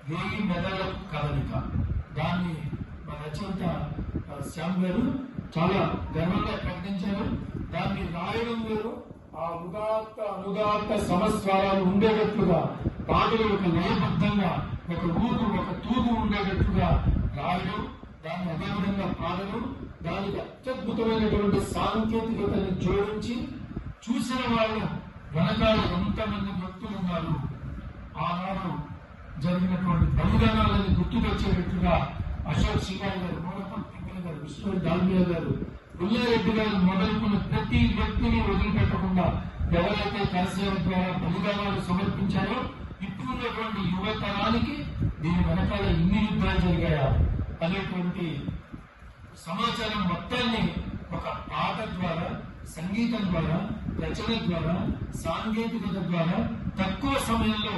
వేయి మెదల కదలిక. దాన్ని మన రచయిత శ్యామ్ గారు చాలా గర్వంగా ప్రకటించారు. దాన్ని రాయడం వేరు, ఆ అనుదాత్త సమస్వరాలు ఉండేటట్లుగా పాటలు ఒక లయబద్ధంగా ఒక ఊరు ఒక తూగు ఉండేటట్లుగా రాయడం, దాన్ని అదేవిధంగా పాడడం, దానికి అత్యద్భుతమైనటువంటి సాంకేతికతను జోడించి చూసిన వాళ్ళు వెనకాల ఎంతమంది వ్యక్తులు ఉన్నారు, ఆనాడు జరిగినటువంటి బలిదానాలను గుర్తుకొచ్చేటట్లుగా అశోక్ శివారి గారు, మోడపల్లి వెంకయ్య గారు, విష్ణు దాల్మియా గారు, పుల్లారెడ్డి గారు మొదలుకున్న ప్రతి వ్యక్తిని వదిలిపెట్టకుండా ఎవరైతే కరసేవ ద్వారా బలిదానాలు సమర్పించారో ఇప్పుడున్నటువంటి యువతరానికి దీని వెనకాల ఇన్ని యుద్ధాలు జరిగాయా అనేటువంటి సమాచారం మొత్తాన్ని ఒక పాట ద్వారా, సంగీతం ద్వారా, రచన ద్వారా, సాంకేతికత ద్వారా తక్కువ సమయంలో